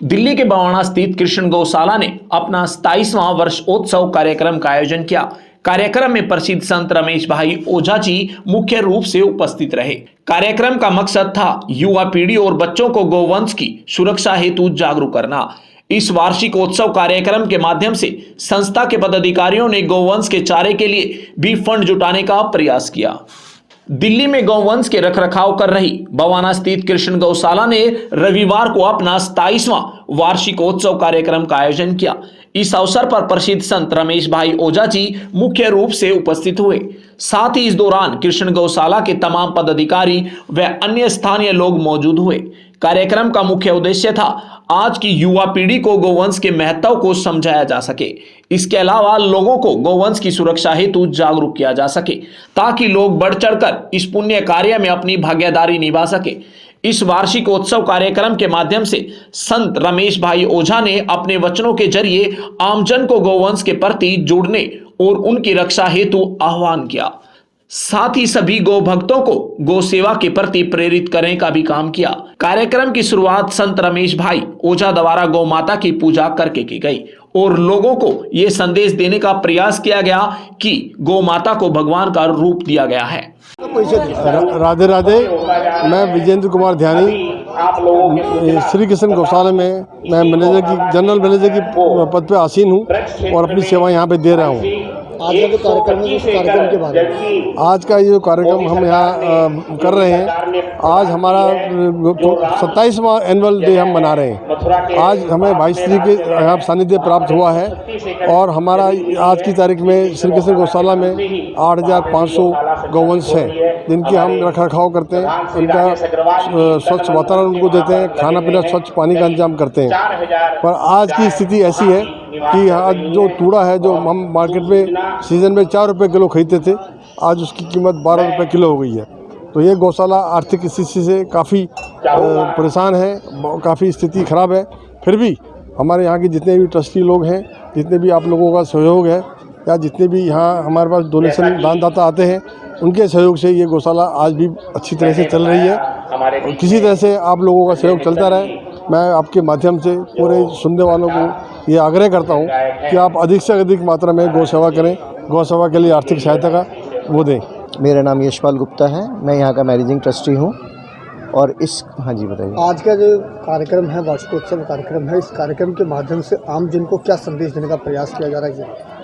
दिल्ली के बवाना स्थित कृष्ण गौशाला ने अपना 27वां वर्षोत्सव कार्यक्रम का आयोजन किया। कार्यक्रम में प्रसिद्ध संत रमेश भाई ओझा जी मुख्य रूप से उपस्थित रहे। कार्यक्रम का मकसद था युवा पीढ़ी और बच्चों को गौवंश की सुरक्षा हेतु जागरूक करना। इस वार्षिकोत्सव कार्यक्रम के माध्यम से संस्था के पदाधिकारियों ने गौवंश के चारे के लिए भी फंड जुटाने का प्रयास किया। दिल्ली में गौवंश के रखरखाव कर रही बवाना स्थित कृष्ण गौशाला ने रविवार को अपना 27वां वार्षिकोत्सव कार्यक्रम का आयोजन किया। इस अवसर पर प्रसिद्ध संत रमेश भाई ओझा जी मुख्य रूप से उपस्थित हुए। साथ ही इस दौरान कृष्ण गौशाला के तमाम पदाधिकारी व अन्य स्थानीय लोग मौजूद हुए। कार्यक्रम का मुख्य उद्देश्य था आज की युवा पीढ़ी को गौवंश के महत्व को समझाया जा सके। इसके अलावा लोगों को गौवंश की सुरक्षा हेतु जागरूक किया जा सके ताकि लोग बढ़ चढ़कर इस पुण्य कार्य में अपनी भागीदारी निभा सके। इस वार्षिकोत्सव कार्यक्रम के माध्यम से संत रमेश भाई ओझा ने अपने वचनों के जरिए आमजन को गौवंश के प्रति जुड़ने और उनकी रक्षा हेतु आह्वान किया। साथ ही सभी गौ भक्तों को गौ सेवा के प्रति प्रेरित करने का भी काम किया। कार्यक्रम की शुरुआत संत रमेश भाई ओझा द्वारा गौ माता की पूजा करके की गई और लोगों को यह संदेश देने का प्रयास किया गया कि गौ माता को भगवान का रूप दिया गया है। राधे राधे। मैं विजेंद्र कुमार ध्यानी श्री कृष्ण गौशाला में मैं जनरल मैनेजर की पद पे आसीन हूँ और अपनी सेवा यहाँ पे दे रहा हूँ। आज का जो कार्यक्रम है, उस कार्यक्रम के बारे में आज का ये कार्यक्रम हम यहाँ कर रहे हैं। आज हमारा 27वां एनुअल डे हम मना रहे हैं। आज हमें भाई श्री के यहाँ सानिध्य प्राप्त हुआ है और हमारा आज की तारीख में श्री कृष्ण गौशाला में 8500 गौवंश हैं जिनकी हम रखरखाव करते हैं। उनका स्वच्छ वातावरण उनको देते हैं, खाना पीना स्वच्छ पानी का इंतजाम करते हैं। पर आज की स्थिति ऐसी है कि आज जो तूड़ा है जो हम मार्केट में सीज़न में 4 रुपये किलो खरीदते थे, आज उसकी कीमत 12 रुपये किलो हो गई है। तो ये गौशाला आर्थिक स्थिति से काफ़ी परेशान है, काफ़ी स्थिति ख़राब है। फिर भी हमारे यहाँ के जितने भी ट्रस्टी लोग हैं, जितने भी आप लोगों का सहयोग है या जितने भी यहाँ हमारे पास डोनेशन दानदाता आते हैं, उनके सहयोग से ये गौशाला आज भी अच्छी तरह से चल रही है। और किसी तरह से आप लोगों का सहयोग चलता रहे। मैं आपके माध्यम से पूरे सुनने वालों को ये आग्रह करता हूँ कि आप अधिक से अधिक मात्रा में गौ सेवा करें, गौ सेवा के लिए आर्थिक सहायता का वो दें। मेरा नाम यशपाल गुप्ता है, मैं यहाँ का मैनेजिंग ट्रस्टी हूँ। और इस हाँ जी बताइए। आज का जो कार्यक्रम है, वार्षिकोत्सव कार्यक्रम है, इस कार्यक्रम के माध्यम से आम जन को क्या संदेश देने का प्रयास किया जा रहा है?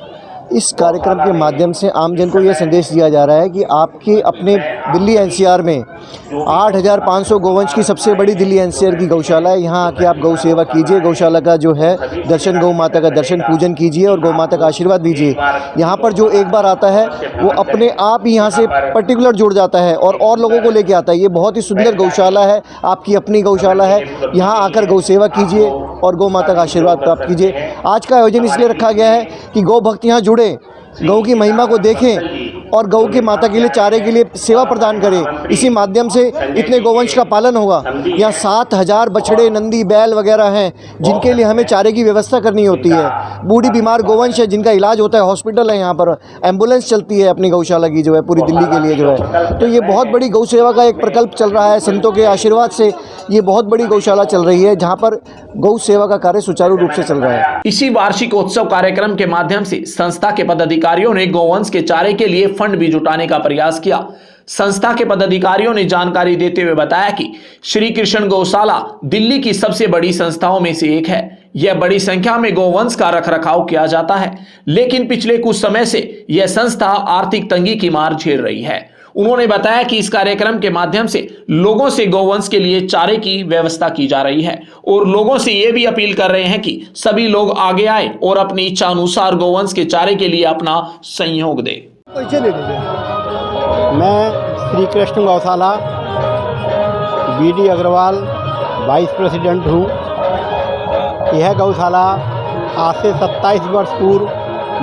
इस कार्यक्रम के माध्यम से आम जन को यह संदेश दिया जा रहा है कि आपके अपने दिल्ली एनसीआर में 8500 गौवंश की सबसे बड़ी दिल्ली एनसीआर की गौशाला है। यहाँ आके आप गौ सेवा कीजिए, गौशाला का जो है दर्शन, गौ माता का दर्शन पूजन कीजिए और गौ माता का आशीर्वाद दीजिए। यहाँ पर जो एक बार आता है वो अपने आप ही यहाँ से पर्टिकुलर जुड़ जाता है और लोगों को लेके आता है। ये बहुत ही सुंदर गौशाला है, आपकी अपनी गौशाला है। यहाँ आकर गौ सेवा कीजिए और गौ माता का आशीर्वाद प्राप्त कीजिए। आज का आयोजन इसलिए रखा गया है कि गौ भक्त यहाँ जुड़े, गौ की महिमा को देखें और गौ की माता के लिए चारे के लिए सेवा प्रदान करें। इसी माध्यम से इतने गौवंश का पालन होगा। यहाँ 7000 बछड़े, नंदी, बैल वगैरह हैं जिनके लिए हमें चारे की व्यवस्था करनी होती है। बूढ़ी बीमार गौवंश है जिनका इलाज होता है, हॉस्पिटल है, यहाँ पर एम्बुलेंस चलती है अपनी गौशाला की जो है पूरी दिल्ली के लिए जो है। तो ये बहुत बड़ी गौ सेवा का एक प्रकल्प चल रहा है। संतों के आशीर्वाद से ये बहुत बड़ी गौशाला चल रही है जहाँ पर गौ सेवा का कार्य सुचारू रूप से चल रहा है। इसी वार्षिकोत्सव कार्यक्रम के माध्यम से संस्था के पदाधिकारियों ने गौवंश के चारे के लिए फंड भी जुटाने का प्रयास किया। संस्था के पदाधिकारियों ने जानकारी देते हुए बताया कि श्री कृष्ण गौशाला दिल्ली की सबसे बड़ी संस्थाओं में से एक है। यह बड़ी संख्या में गौवंश का रखरखाव किया जाता है, लेकिन पिछले कुछ समय से यह संस्था आर्थिक तंगी की मार झेल रही है। उन्होंने बताया कि इस कार्यक्रम के माध्यम से लोगों से गौवंश के लिए चारे की व्यवस्था की जा रही है और लोगों से यह भी अपील कर रहे हैं कि सभी लोग आगे आए और अपनी इच्छा अनुसार गौवंश के चारे के लिए अपना सहयोग दें। मैं श्री कृष्ण गौशाला BD अग्रवाल वाइस प्रेसिडेंट हूँ। यह गौशाला आज से 27 वर्ष पूर्व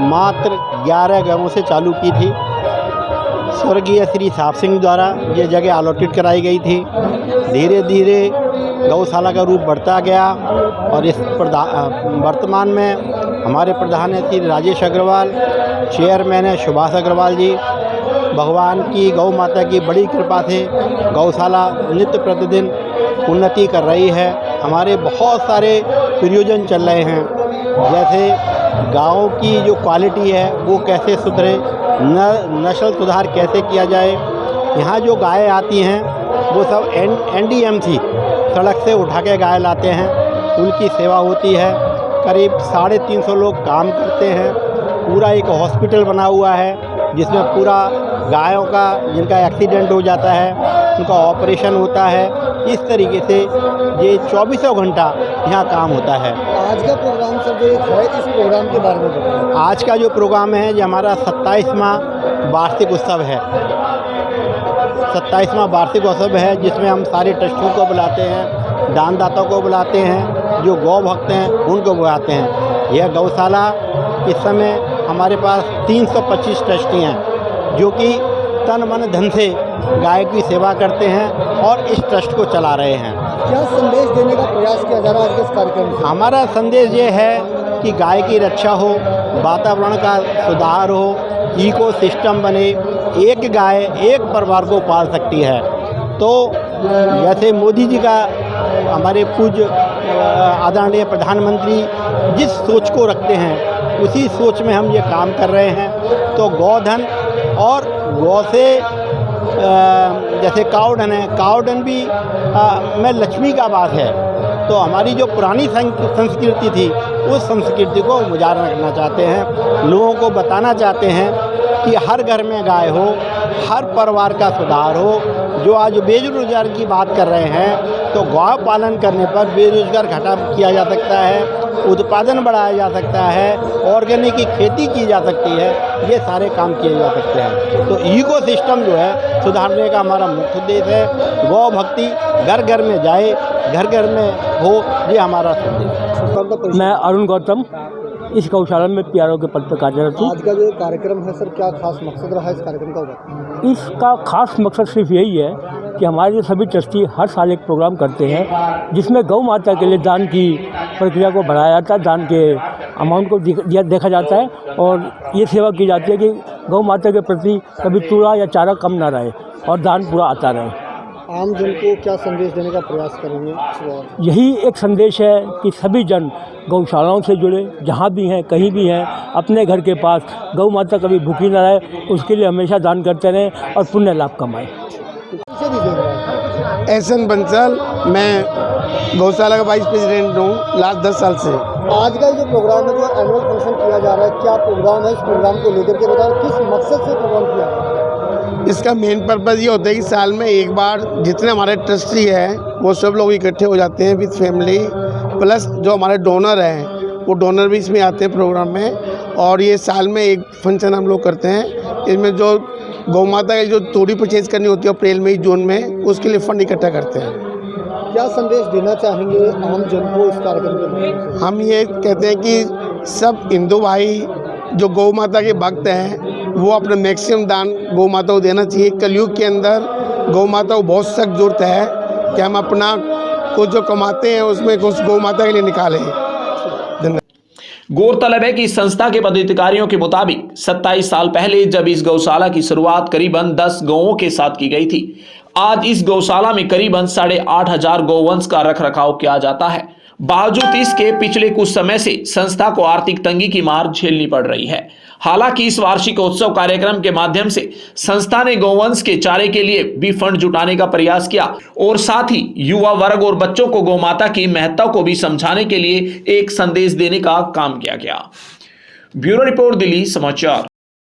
मात्र 11 गौों से चालू की थी। स्वर्गीय श्री साहब सिंह द्वारा ये जगह अलॉटेड कराई गई थी। धीरे धीरे गौशाला का रूप बढ़ता गया और इस वर्तमान में हमारे प्रधान है श्री राजेश अग्रवाल, चेयरमैन है सुभाष अग्रवाल जी। भगवान की गौ माता की बड़ी कृपा से गौशाला नित्य प्रतिदिन उन्नति कर रही है। हमारे बहुत सारे प्रयोजन चल रहे हैं, जैसे गाँव की जो क्वालिटी है वो कैसे सुधरे, नस्ल सुधार कैसे किया जाए। यहाँ जो गाय आती हैं वो सब NDMC सड़क से उठा के गाय लाते हैं, उनकी सेवा होती है। करीब 350 लोग काम करते हैं। पूरा एक हॉस्पिटल बना हुआ है जिसमें पूरा गायों का जिनका एक्सीडेंट हो जाता है उनका ऑपरेशन होता है। इस तरीके से ये 24 घंटा यहाँ काम होता है। आज का प्रोग्राम सर जो है, इस प्रोग्राम के बारे में बताएं। आज का जो प्रोग्राम है ये हमारा 27वां वार्षिक उत्सव है। 27वां वार्षिक उत्सव है जिसमें हम सारे ट्रस्टियों को बुलाते हैं, दानदाताओं को बुलाते हैं, जो गौ भक्त हैं उनको बुलाते हैं। यह गौशाला इस समय हमारे पास 325 ट्रस्टी हैं जो कि तन मन धन से गाय की सेवा करते हैं और इस ट्रस्ट को चला रहे हैं। क्या संदेश देने का प्रयास किया जा रहा है आज के इस कार्यक्रम से? हमारा संदेश ये है कि गाय की रक्षा हो, वातावरण का सुधार हो, इकोसिस्टम बने। एक गाय एक परिवार को पाल सकती है। तो जैसे मोदी जी का, हमारे पूज्य आदरणीय प्रधानमंत्री जिस सोच को रखते हैं उसी सोच में हम ये काम कर रहे हैं। तो गौधन और गौ से जैसे काउडन है, काउडन भी में लक्ष्मी का वास है। तो हमारी जो पुरानी संस्कृति थी उस संस्कृति को उजागर करना चाहते हैं, लोगों को बताना चाहते हैं कि हर घर में गाय हो, हर परिवार का सुधार हो। जो आज बेरोजगार की बात कर रहे हैं तो गौ पालन करने पर बेरोजगार घटा किया जा सकता है, उत्पादन बढ़ाया जा सकता है, ऑर्गेनिक की खेती की जा सकती है, ये सारे काम किए जा सकते हैं। तो इकोसिस्टम जो है सुधारने का हमारा मुख्य उद्देश्य है। गौ भक्ति घर घर में जाए, घर घर में हो, ये हमारा संदेश। मैं अरुण गौतम इस गौशाला में PRO के पद पर कार्यरत हूँ। आज का जो कार्यक्रम है सर, क्या खास मकसद रहा है इस कार्यक्रम का? इसका खास मकसद सिर्फ यही है कि हमारे जो सभी ट्रस्टी हर साल एक प्रोग्राम करते हैं जिसमें गौ माता के लिए दान की प्रक्रिया को बढ़ाया जाता है, दान के अमाउंट को देखा जाता है और ये सेवा की जाती है कि गौ माता के प्रति कभी चूड़ा या चारा कम ना रहे और दान पूरा आता रहे। आम जन को क्या संदेश देने का प्रयास करेंगे? यही एक संदेश है कि सभी जन गौशालाओं से जुड़े, जहाँ भी हैं, कहीं भी हैं, अपने घर के पास गौ माता कभी भूखी न रहे, उसके लिए हमेशा दान करते रहें और पुण्य लाभ कमाएं। एसएन बंसल, मैं गौशाला का वाइस प्रेसिडेंट हूँ लास्ट 10 साल से। आज का जो प्रोग्राम है, जो एनुअल फंक्शन किया जा रहा है, क्या प्रोग्राम है? इस प्रोग्राम को लेकर के बताएं, किस मकसद से प्रोग्राम किया है? इसका मेन पर्पज़ ये होता है कि साल में एक बार जितने हमारे ट्रस्टी हैं वो सब लोग इकट्ठे हो जाते हैं विद फैमिली, प्लस जो हमारे डोनर हैं वो डोनर भी इसमें आते हैं प्रोग्राम में। और ये साल में एक फंक्शन हम लोग करते हैं। इसमें जो गौ माता की जो तोड़ी परचेज करनी होती है अप्रैल मई जून में, उसके लिए फंड इकट्ठा करते हैं। क्या संदेश देना चाहेंगे आम जन को इस कार्यक्रम के माध्यम से? हम ये कहते हैं कि सब हिंदू भाई जो गौ माता के भक्त हैं वो अपना मैक्सिमम दान गौ माता को देना चाहिए। कलयुग के अंदर गौ माता को बहुत सख्त जरूरत है कि हम अपना कुछ जो कमाते हैं उसमें कुछ गौ माता के लिए निकालें। धन्यवाद। गौरतलब है कि इस संस्था के पदाधिकारियों के मुताबिक 27 साल पहले जब इस गौशाला की शुरुआत करीबन 10 गौओं के साथ की गई थी, आज इस गौशाला में करीबन 8,500 गौवंश का रखरखाव किया जाता है। बावजूद इसके पिछले कुछ समय से संस्था को आर्थिक तंगी की मार झेलनी पड़ रही है। हालांकि इस वार्षिकोत्सव कार्यक्रम के माध्यम से संस्था ने गौवंश के चारे के लिए भी फंड जुटाने का प्रयास किया और साथ ही युवा वर्ग और बच्चों को गौमाता की महत्ता को भी समझाने के लिए एक संदेश देने का काम किया गया। ब्यूरो रिपोर्ट, दिल्ली समाचार।